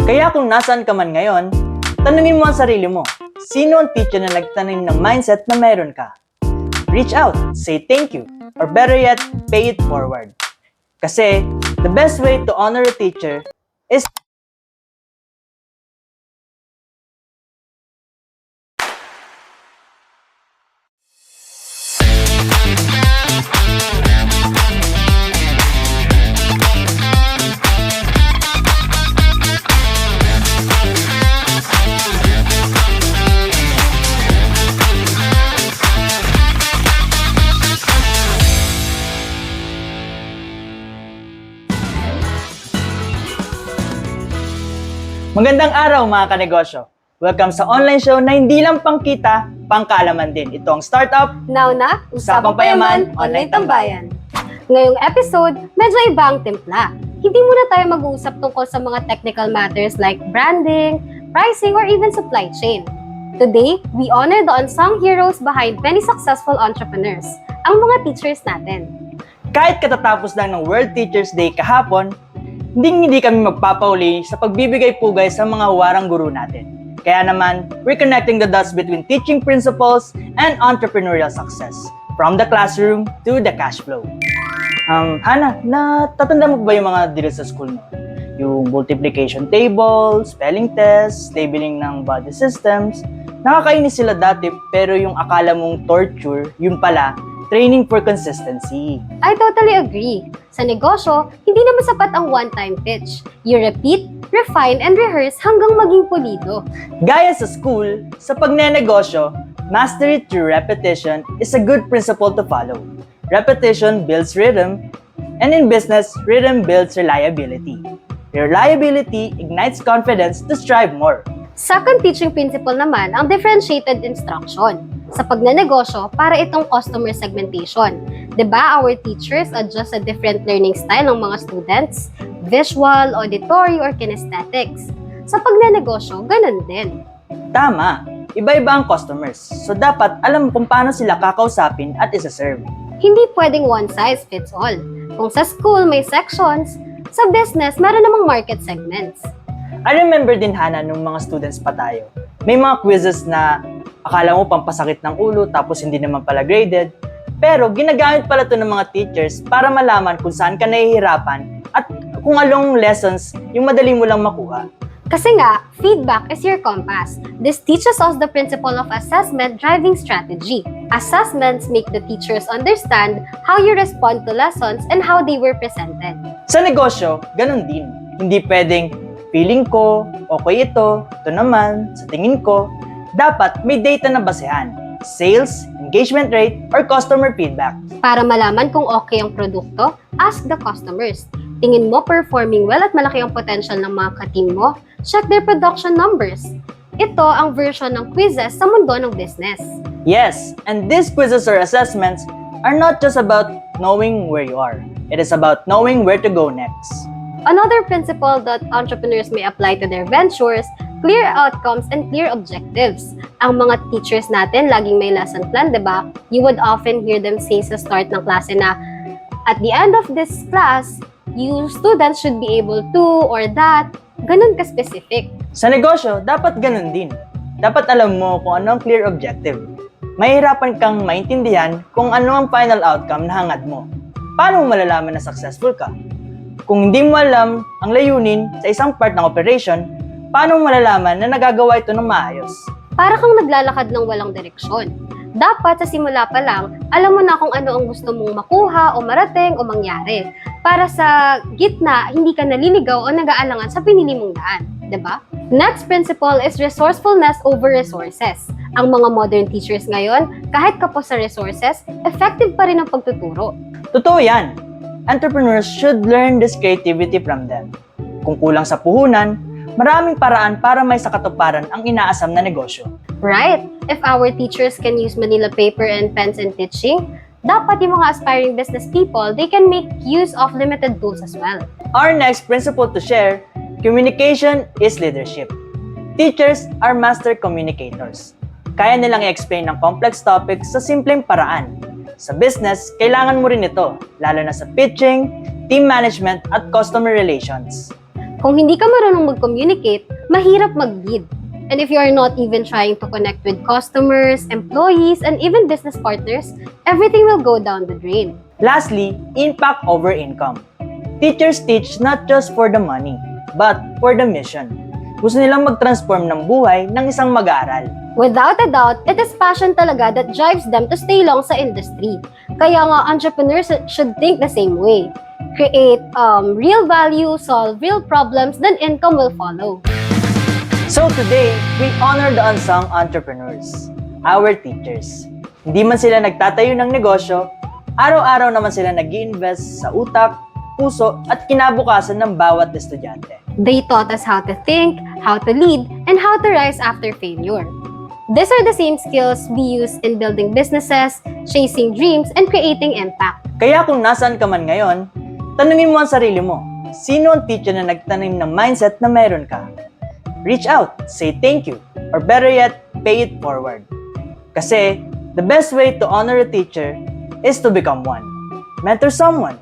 Kaya kung nasaan ka man ngayon, tanungin mo ang sarili mo, sino ang teacher na nagtanim ng mindset na meron ka? Reach out, say thank you, or better yet, pay it forward. Kasi, the best way to honor a teacher is Magandang araw mga kanegosyo! Welcome sa online show na hindi lang pangkita, pangkaalaman din. Ito ang Startup Now na, Usapang Payaman, Online Tambayan. Ngayong episode, medyo iba ang timpla. Hindi muna tayo mag-uusap tungkol sa mga technical matters like branding, pricing, or even supply chain. Today, we honor the unsung heroes behind many successful entrepreneurs, ang mga teachers natin. Kahit katatapos lang ng World Teachers Day kahapon, hindi kami magpapauli sa pagbibigay pugay sa mga huwarang guru natin. Kaya naman, we're connecting the dots between teaching principles and entrepreneurial success, from the classroom to the cash flow. Hana, natatanda mo ba yung mga drills sa school mo? Yung multiplication table, spelling test, labeling ng body systems. Nakakainis sila dati pero yung akala mong torture, yung pala, training for consistency. I totally agree. Sa negosyo, hindi naman sapat ang one-time pitch. You repeat, refine, and rehearse hanggang maging pulido. Gaya sa school, sa pagnenegosyo, mastery through repetition is a good principle to follow. Repetition builds rhythm, and in business, rhythm builds reliability. Reliability ignites confidence to strive more. Second teaching principle naman ang differentiated instruction. Sa pagnenegosyo, para itong customer segmentation. Diba, our teachers adjust a different learning style ng mga students, visual, auditory, or kinesthetics. Sa pagnenegosyo, ganun din. Tama, iba-iba ang customers, so dapat alam kung paano sila kakausapin at isa-serve. Hindi pwedeng one size fits all. Kung sa school may sections, sa business meron namang market segments. I remember din, Hana, nung mga students pa tayo. May mga quizzes na akala mo pampasakit ng ulo tapos hindi naman pala graded. Pero ginagamit pala ito ng mga teachers para malaman kung saan ka nahihirapan at kung anong lessons yung madali mo lang makuha. Kasi nga, feedback is your compass. This teaches us the principle of assessment driving strategy. Assessments make the teachers understand how you respond to lessons and how they were presented. Sa negosyo, ganun din. Hindi pwedeng feeling ko, okay ito naman, sa tingin ko. Dapat may data na basehan. Sales, engagement rate, or customer feedback. Para malaman kung okay ang produkto, ask the customers. Tingin mo performing well at malaki ang potential ng mga ka-team mo? Check their production numbers. Ito ang version ng quizzes sa mundo ng business. Yes, and these quizzes or assessments are not just about knowing where you are. It is about knowing where to go next. Another principle that entrepreneurs may apply to their ventures, clear outcomes and clear objectives. Ang mga teachers natin laging may lesson plan, diba? You would often hear them say sa start ng klase na, at the end of this class, you students should be able to or that. Ganun ka-specific. Sa negosyo, dapat ganun din. Dapat alam mo kung ano ang clear objective. Mahirapan kang maintindihan kung ano ang final outcome na hangad mo. Paano mo malalaman na successful ka? Kung hindi mo alam ang layunin sa isang part ng operation, paano mo malalaman na nagagawa ito ng maayos? Para kang naglalakad ng walang direksyon. Dapat sa simula pa lang, alam mo na kung ano ang gusto mong makuha o marating o mangyari. Para sa gitna, hindi ka naliligaw o nag-aalangan sa pinili mong daan. Diba? Next principle is resourcefulness over resources. Ang mga modern teachers ngayon, kahit kapos sa resources, effective pa rin ang pagtuturo. Totoo yan. Entrepreneurs should learn this creativity from them. Kung kulang sa puhunan, maraming paraan para may sakatuparan ang inaasam na negosyo. Right? If our teachers can use Manila paper and pens in teaching, dapat yung mga aspiring business people, they can make use of limited tools as well. Our next principle to share, communication is leadership. Teachers are master communicators. Kaya nilang i-explain ng complex topics sa simpleng paraan. Sa business, kailangan mo rin ito, lalo na sa pitching, team management, at customer relations. Kung hindi ka marunong mag-communicate, mahirap mag-lead. And if you are not even trying to connect with customers, employees, and even business partners, everything will go down the drain. Lastly, impact over income. Teachers teach not just for the money, but for the mission. Gusto nilang mag-transform ng buhay ng isang mag-aaral. Without a doubt, it is passion talaga that drives them to stay long sa industry. Kaya nga, entrepreneurs should think the same way. Create real value, solve real problems, then income will follow. So today, we honor the unsung entrepreneurs, our teachers. Hindi man sila nagtatayo ng negosyo, araw-araw naman sila nag-i-invest sa utak, puso at kinabukasan ng bawat estudyante. They taught us how to think, how to lead, and how to rise after failure. These are the same skills we use in building businesses, chasing dreams, and creating impact. Kaya kung nasaan ka man ngayon, tanungin mo ang sarili mo, sino ang teacher na nagtanim ng mindset na meron ka? Reach out, say thank you, or better yet, pay it forward. Kasi, the best way to honor a teacher is to become one. Mentor someone.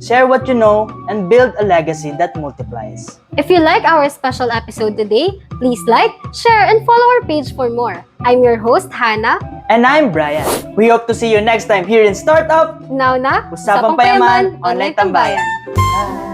Share what you know and build a legacy that multiplies. If you like our special episode today, please like, share, and follow our page for more. I'm your host, Hannah. And I'm Brian. We hope to see you next time here in Startup Now na, Usapang Payaman, Online Tambayan. Bye!